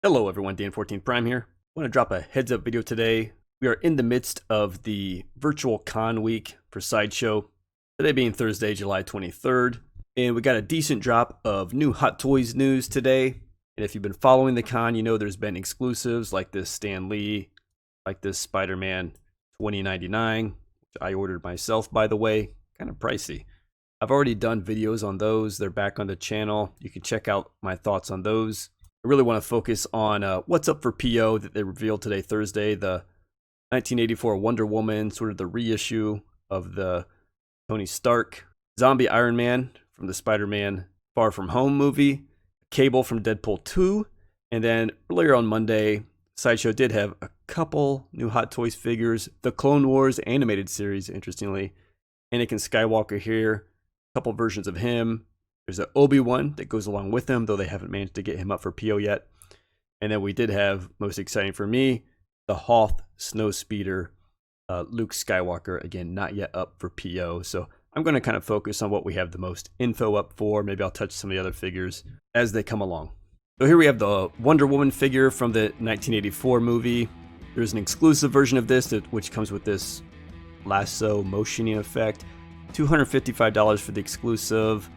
Hello everyone, Dan14 Prime here. I want to drop a heads up video today. We are in the midst of the virtual con week for Sideshow, today being Thursday, July 23rd. And we got a decent drop of new Hot Toys news today. And if you've been following the con, you know there's been exclusives like this Stan Lee, like this Spiderman 2099, which I ordered myself, by the way, kind of pricey. I've already done videos on those. They're back on the channel. You can check out my thoughts on those. I really want to focus on what's up for PO that they revealed today, Thursday, the 1984 Wonder Woman, sort of the reissue of the Tony Stark, Zombie Iron Man from the Spider-Man Far From Home movie, Cable from Deadpool 2, and then earlier on Monday, Sideshow did have a couple new Hot Toys figures, the Clone Wars animated series, interestingly, Anakin Skywalker here, a couple versions of him. There's an Obi-wan that goes along with him, though they haven't managed to get him up for PO yet. And then we did have, most exciting for me, the Hoth snowspeeder, Luke Skywalker, again, not yet up for PO. So I'm going to kind of focus on what we have the most info up for. Maybe I'll touch some of the other figures as they come along. So here we have the Wonder Woman figure from the 1984 movie. There's an exclusive version of this, which comes with this lasso motioning effect. $255 for the exclusive.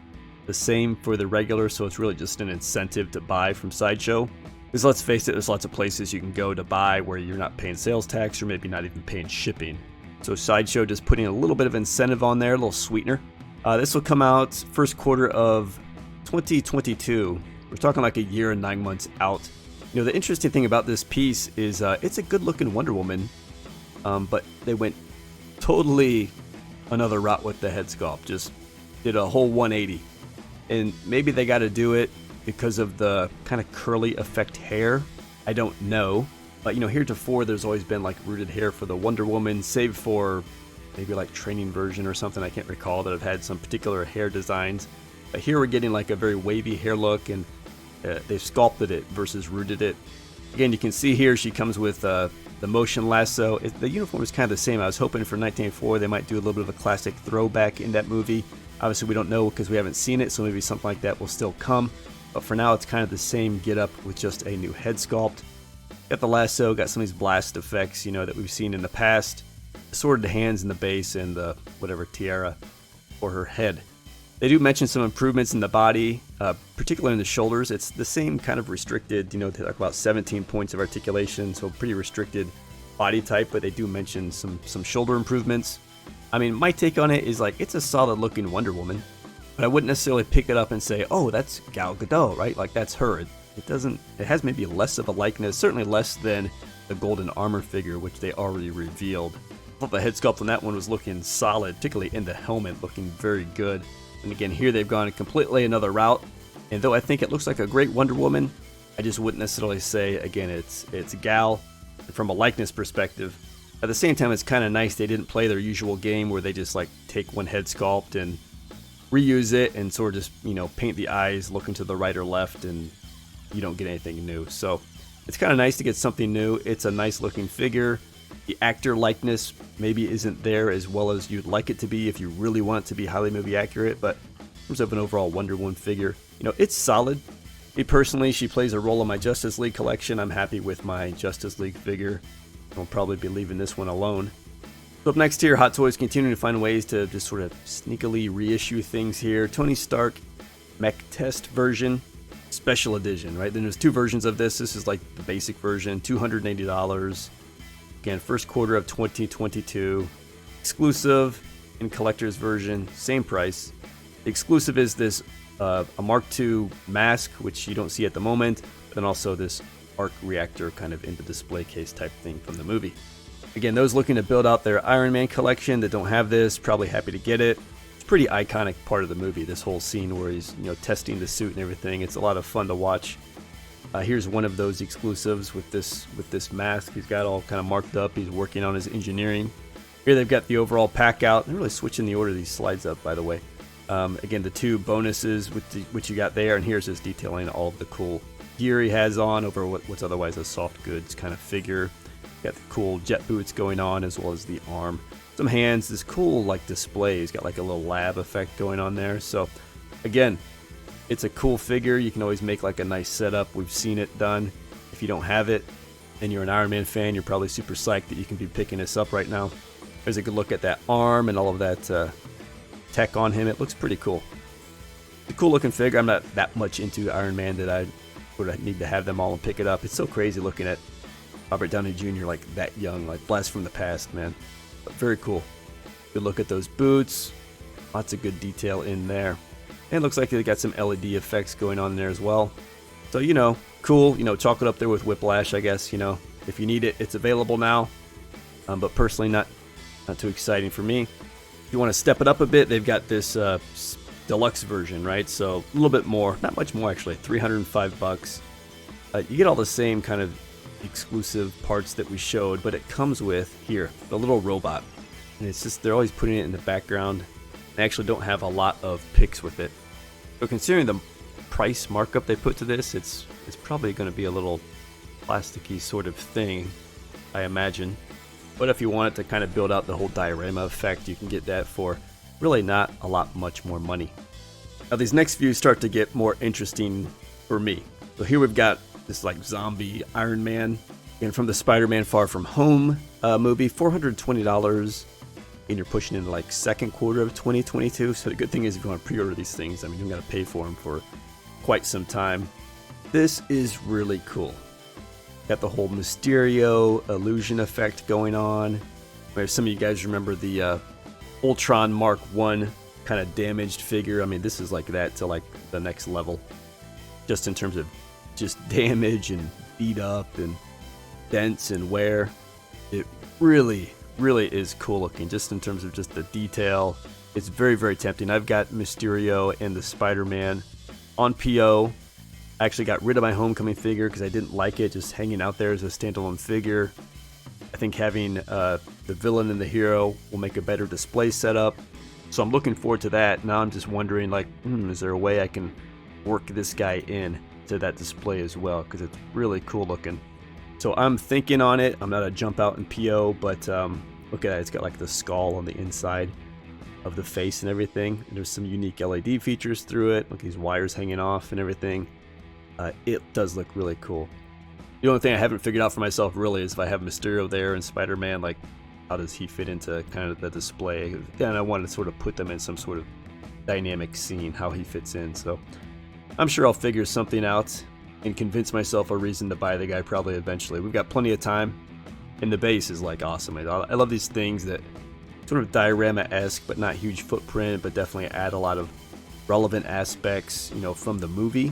The same for the regular, so it's really just an incentive to buy from Sideshow. Because let's face it, there's lots of places you can go to buy where you're not paying sales tax or maybe not even paying shipping. So Sideshow just putting a little bit of incentive on there, a little sweetener. This will come out first quarter of 2022. We're talking like a year and 9 months out. You know, the interesting thing about this piece is it's a good looking Wonder Woman, but they went totally another route with the head sculpt. Just did a whole 180. And maybe they got to do it because of the kind of curly effect hair. I don't know. But, you know, heretofore, there's always been like rooted hair for the Wonder Woman, save for maybe like training version or something. I can't recall that have had some particular hair designs. But here we're getting like a very wavy hair look, and they've sculpted it versus rooted it. Again, you can see here she comes with the motion lasso. The uniform is kind of the same. I was hoping for 1984 they might do a little bit of a classic throwback in that movie. Obviously, we don't know because we haven't seen it, so maybe something like that will still come. But for now, it's kind of the same get-up with just a new head sculpt. Got the lasso, got some of these blast effects, you know, that we've seen in the past. Sworded hands in the base and the whatever tiara for her head. They do mention some improvements in the body, particularly in the shoulders. It's the same kind of restricted, you know, they talk about 17 points of articulation, so pretty restricted body type, but they do mention some shoulder improvements. I mean, my take on it is like, it's a solid looking Wonder Woman, but I wouldn't necessarily pick it up and say, oh, that's Gal Gadot, right? Like, that's her. It has maybe less of a likeness, certainly less than the golden armor figure, which they already revealed. I thought the head sculpt on that one was looking solid, particularly in the helmet, looking very good. And again, here they've gone completely another route. And though I think it looks like a great Wonder Woman, I just wouldn't necessarily say, again, it's Gal. From a likeness perspective, at the same time, it's kind of nice they didn't play their usual game where they just like take one head sculpt and reuse it and sort of just, you know, paint the eyes looking to the right or left, and you don't get anything new. So it's kind of nice to get something new. It's a nice looking figure. The actor likeness maybe isn't there as well as you'd like it to be if you really want it to be highly movie accurate, but in terms of an overall Wonder Woman figure, you know, it's solid. Me personally, she plays a role in my Justice League collection. I'm happy with my Justice League figure. I'll probably be leaving this one alone. So up next here, Hot Toys continuing to find ways to just sort of sneakily reissue things here. Tony Stark Mech Test version, special edition, right? Then there's two versions of this. This is like the basic version, $280. Again, first quarter of 2022. Exclusive and collector's version, same price. The exclusive is this a Mark II mask, which you don't see at the moment, but then also this arc reactor kind of in the display case type thing from the movie. Again, those looking to build out their Iron Man collection that don't have this, probably happy to get it. It's a pretty iconic part of the movie, this whole scene where he's, you know, testing the suit and everything. It's a lot of fun to watch. Here's one of those exclusives with this mask. He's got all kind of marked up. He's working on his engineering. Here they've got the overall pack out. They're really switching the order of these slides up, by the way. Again, the two bonuses which you got there, and here's his detailing all of the cool gear he has on over what's otherwise a soft goods kind of figure. Got the cool jet boots going on as well as the arm. Some hands, this cool like display. He's got like a little lab effect going on there. So again, it's a cool figure. You can always make like a nice setup. We've seen it done. If you don't have it and you're an Iron Man fan, you're probably super psyched that you can be picking this up right now. There's a good look at that arm and all of that tech on him. It looks pretty cool. It's a cool looking figure. I'm not that much into Iron Man that I would need to have them all and pick it up. It's so crazy looking at Robert Downey Jr. like that young, like blast from the past, man. But very cool. Good look at those boots. Lots of good detail in there. And it looks like they got some LED effects going on there as well. So, you know, cool. You know, chalk it up there with Whiplash, I guess. You know, if you need it, it's available now. But personally, not too exciting for me. If you want to step it up a bit, they've got this deluxe version, right? So a little bit more, not much more actually, $305. You get all the same kind of exclusive parts that we showed, but it comes with here the little robot, and it's just they're always putting it in the background. They actually don't have a lot of pics with it. So considering the price markup they put to this, it's probably going to be a little plasticky sort of thing, I imagine. But if you want it to kind of build out the whole diorama effect, you can get that for really not a lot much more money. Now these next few start to get more interesting for me. So here we've got this like zombie Iron Man, and from the Spider-Man Far From Home movie, $420. And you're pushing into like second quarter of 2022. So the good thing is if you want to pre-order these things, I mean, you got to pay for them for quite some time. This is really cool. Got the whole Mysterio illusion effect going on. Maybe some of you guys remember the Ultron Mark 1 kind of damaged figure. I mean, this is like that to like the next level. Just in terms of just damage and beat up and dents and wear. It really is cool looking, just in terms of just the detail. It's very tempting. I've got Mysterio and the Spider-Man on PO. I actually got rid of my Homecoming figure because I didn't like it just hanging out there as a standalone figure. I think having the villain and the hero will make a better display setup, so I'm looking forward to that. Now I'm just wondering, like, is there a way I can work this guy in to that display as well, because it's really cool looking. So I'm thinking on it. I'm not a jump out in PO, but look at that. It's got like the skull on the inside of the face and everything. And there's some unique LED features through it. Look, these wires hanging off and everything. It does look really cool. The only thing I haven't figured out for myself really is if I have Mysterio there and Spider-Man, like how does he fit into kind of the display? And I want to sort of put them in some sort of dynamic scene, how he fits in. So I'm sure I'll figure something out and convince myself a reason to buy the guy probably eventually. We've got plenty of time, and the base is like awesome. I love these things that sort of diorama-esque, but not huge footprint, but definitely add a lot of relevant aspects, you know, from the movie.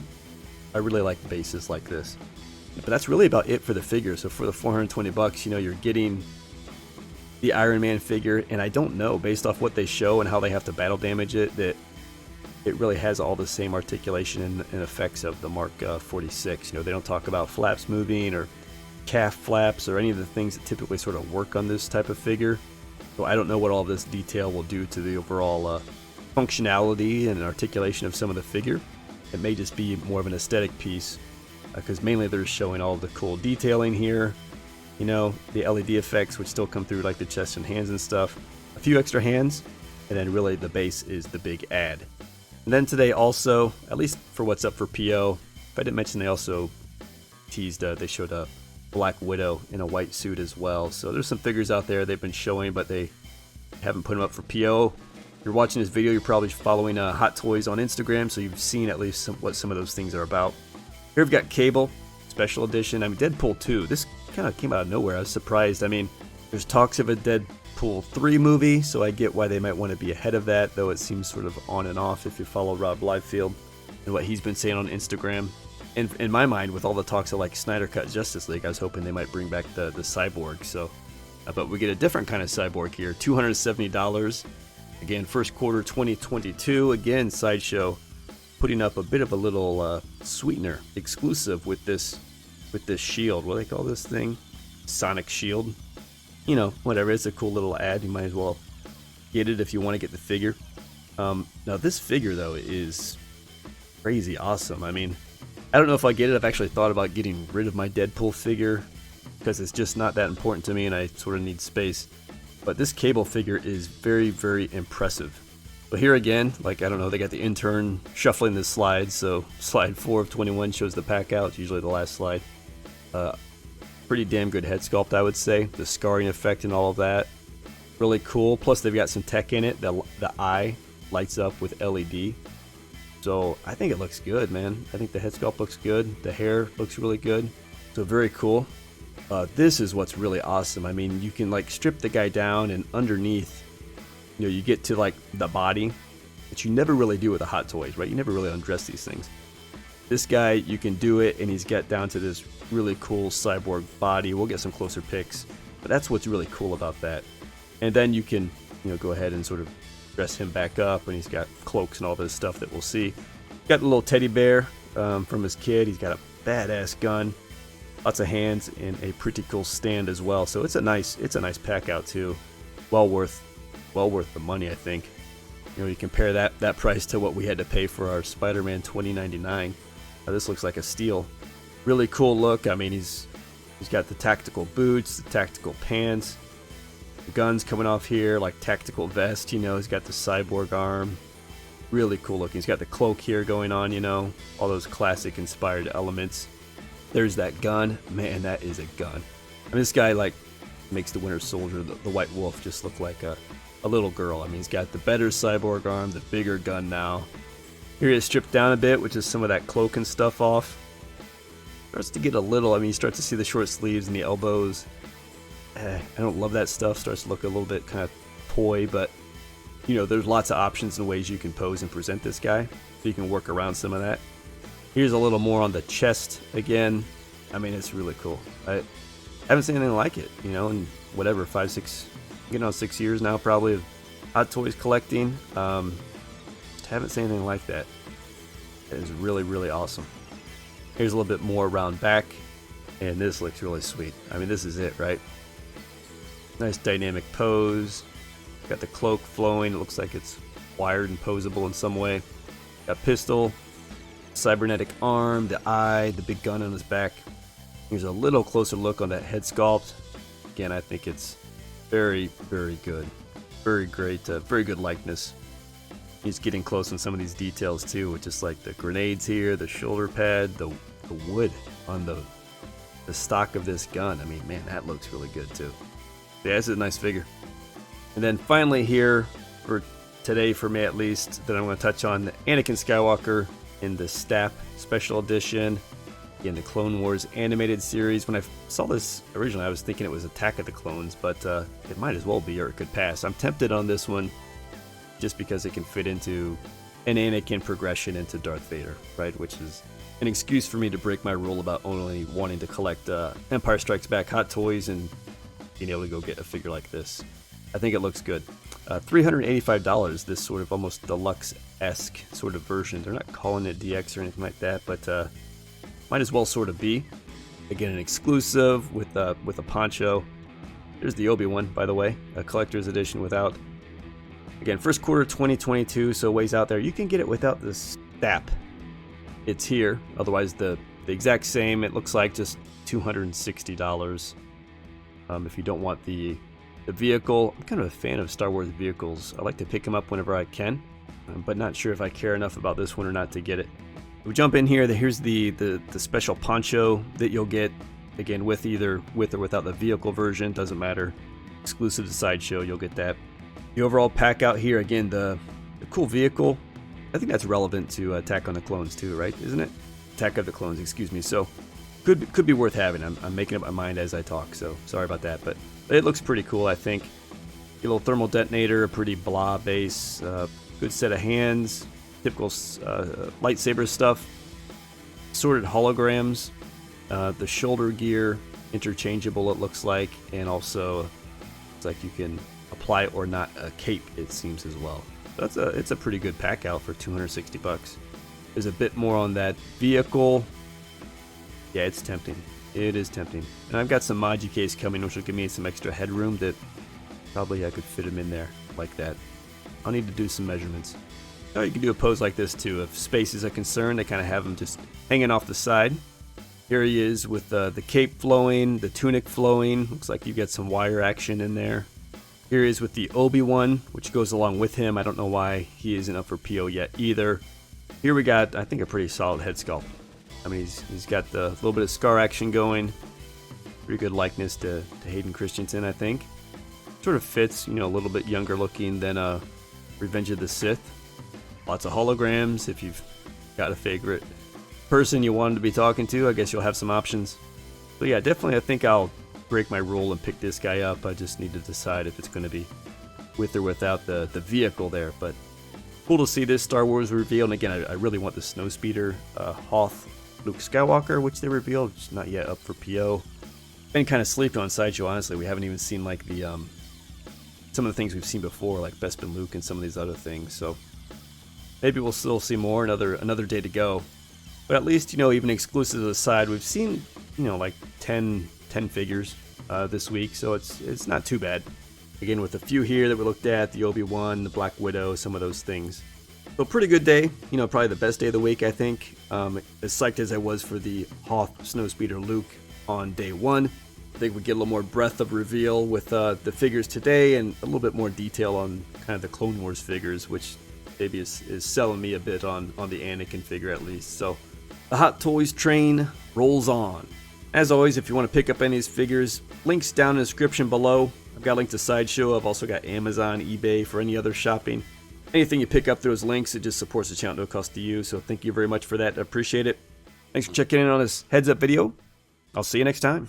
I really like bases like this. But that's really about it for the figure. So for the $420, you know, you're getting the Iron Man figure, and I don't know, based off what they show and how they have to battle damage it, that it really has all the same articulation and effects of the Mark 46. You know, they don't talk about flaps moving or calf flaps or any of the things that typically sort of work on this type of figure. So I don't know what all of this detail will do to the overall functionality and articulation of some of the figure. It may just be more of an aesthetic piece, because mainly they're showing all of the cool detailing here. You know, the LED effects which still come through, like the chest and hands and stuff. A few extra hands, and then really the base is the big add. And then today also, at least for what's up for PO, if I didn't mention, they also teased, they showed a Black Widow in a white suit as well. So there's some figures out there they've been showing, but they haven't put them up for PO. If you're watching this video, you're probably following Hot Toys on Instagram, so you've seen at least what some of those things are about. Here we've got Cable, special edition. I mean, Deadpool 2, this kind of came out of nowhere. I was surprised. I mean, there's talks of a Deadpool 3 movie, so I get why they might want to be ahead of that, though it seems sort of on and off if you follow Rob Liefeld and what he's been saying on Instagram. And in my mind, with all the talks of like Snyder Cut Justice League, I was hoping they might bring back the Cyborg. So, but we get a different kind of Cyborg here, $270. Again, first quarter 2022. Again, Sideshow putting up a bit of a little sweetener exclusive with this shield. What do they call this thing? Sonic Shield. You know, whatever. It's a cool little ad. You might as well get it if you want to get the figure. Now this figure though is crazy awesome. I mean, I don't know if I get it. I've actually thought about getting rid of my Deadpool figure because it's just not that important to me and I sort of need space. But this Cable figure is very, very impressive. But here again, like, I don't know, they got the intern shuffling the slides. So slide 4 of 21 shows the pack out. It's usually the last slide. Pretty damn good head sculpt, I would say. The scarring effect and all of that, really cool. Plus they've got some tech in it. The eye lights up with LED. So I think it looks good, man. I think the head sculpt looks good. The hair looks really good. So very cool. This is what's really awesome. I mean, you can like strip the guy down, and underneath, you know, you get to like the body, which you never really do with the Hot Toys, right? You never really undress these things. This guy, you can do it, and he's got down to this really cool cyborg body. We'll get some closer pics, but that's what's really cool about that. And then you can, you know, go ahead and sort of dress him back up, and he's got cloaks and all this stuff that we'll see. Got a little teddy bear from his kid. He's got a badass gun, lots of hands, and a pretty cool stand as well. So it's a nice pack out too. Well worth the money, I think. You know, you compare that price to what we had to pay for our Spider-Man 2099. This looks like a steal. Really cool look. I mean, he's got the tactical boots, the tactical pants, the guns coming off here, like tactical vest. You know, he's got the cyborg arm. Really cool looking. He's got the cloak here going on. You know, all those classic inspired elements. There's that gun. Man, that is a gun. I mean, this guy like makes the Winter Soldier, the White Wolf, just look like a little girl. I mean, he's got the better cyborg arm, the bigger gun now. Here he is stripped down a bit, which is some of that cloak and stuff off. Starts to get a little, I mean, you start to see the short sleeves and the elbows. I don't love that stuff. Starts to look a little bit kind of toy, but you know, there's lots of options and ways you can pose and present this guy, so you can work around some of that. Here's a little more on the chest again. I mean, it's really cool. I haven't seen anything like it, you know, in whatever, 5, 6, getting on 6 years now probably of Hot Toys collecting. Haven't seen anything like that. It is really, really awesome. Here's a little bit more around back, and this looks really sweet. I mean, this is it, right? Nice dynamic pose. Got the cloak flowing. It looks like it's wired and posable in some way. Got pistol, cybernetic arm, the eye, the big gun on his back. Here's a little closer look on that head sculpt. Again, I think it's very, very good. Very great, very good likeness. He's getting close on some of these details too, with just like the grenades here, the shoulder pad, the wood on the stock of this gun. I mean, man, that looks really good too. Yeah, this is a nice figure. And then finally here, for today for me at least, that I'm going to touch on, Anakin Skywalker in the STAP Special Edition. Again, the Clone Wars animated series. When I saw this originally, I was thinking it was Attack of the Clones, but it might as well be, or it could pass. I'm tempted on this one, just because it can fit into an Anakin progression into Darth Vader, right? Which is an excuse for me to break my rule about only wanting to collect Empire Strikes Back Hot Toys and being able to go get a figure like this. I think it looks good. $385, this sort of almost deluxe-esque sort of version. They're not calling it DX or anything like that, but might as well sort of be. Again, an exclusive with a poncho. There's the Obi-Wan, by the way, a collector's edition without. Again, first quarter 2022, so ways out there. You can get it without the STAP. It's here. Otherwise, the exact same. It looks like just $260. If you don't want the vehicle. I'm kind of a fan of Star Wars vehicles. I like to pick them up whenever I can, but not sure if I care enough about this one or not to get it. We jump in here. Here's the special poncho that you'll get, again, with or without the vehicle version. Doesn't matter. Exclusive to Sideshow, you'll get that. The overall pack out here, again, the cool vehicle. I think that's relevant to Attack on the Clones too, right? Isn't it? Attack of the Clones, excuse me. So could be worth having. I'm making up my mind as I talk, so sorry about that. But it looks pretty cool, I think. A little thermal detonator, a pretty blah base, good set of hands, typical lightsaber stuff, sorted holograms, the shoulder gear, interchangeable it looks like, and also it's like you can apply or not a cape, it seems as well. It's a pretty good pack out for $260. There's a bit more on that vehicle. Yeah, it's tempting. It is tempting. And I've got some Maji case coming, which will give me some extra headroom that probably I could fit him in there like that. I'll need to do some measurements. Oh, you can do a pose like this too. If space is a concern, they kind of have him just hanging off the side. Here he is with the cape flowing, the tunic flowing. Looks like you've got some wire action in there. Here he is with the Obi-Wan, which goes along with him. I don't know why he isn't up for PO yet either. Here we got, I think, a pretty solid head sculpt. I mean, he's got the little bit of scar action going. Pretty good likeness to Hayden Christensen, I think. Sort of fits, you know, a little bit younger looking than Revenge of the Sith. Lots of holograms. If you've got a favorite person you wanted to be talking to, I guess you'll have some options. So yeah, definitely I think I'll break my rule and pick this guy up. I just need to decide if it's going to be with or without the vehicle there. But cool to see this Star Wars reveal. And again, I really want the snowspeeder Hoth Luke Skywalker, which they revealed. It's not yet up for PO. Been kind of sleeping on Sideshow, honestly. We haven't even seen like the some of the things we've seen before, like Bespin Luke and some of these other things. So maybe we'll still see more. Another day to go. But at least, you know, even exclusive aside, we've seen, you know, like 10 figures this week, so it's not too bad. Again, with a few here that we looked at, the Obi-wan, the Black Widow, some of those things. So pretty good day. You know, probably the best day of the week, I think. As psyched as I was for the Hoth Snowspeeder Luke on day one. I think we get a little more breadth of reveal with the figures today, and a little bit more detail on kind of the Clone Wars figures, which maybe is selling me a bit on the Anakin figure at least. So the Hot Toys train rolls on. As always, if you want to pick up any of these figures, links down in the description below. I've got a link to Sideshow. I've also got Amazon, eBay for any other shopping. Anything you pick up through those links, it just supports the channel, no cost to you. So thank you very much for that. I appreciate it. Thanks for checking in on this heads up video. I'll see you next time.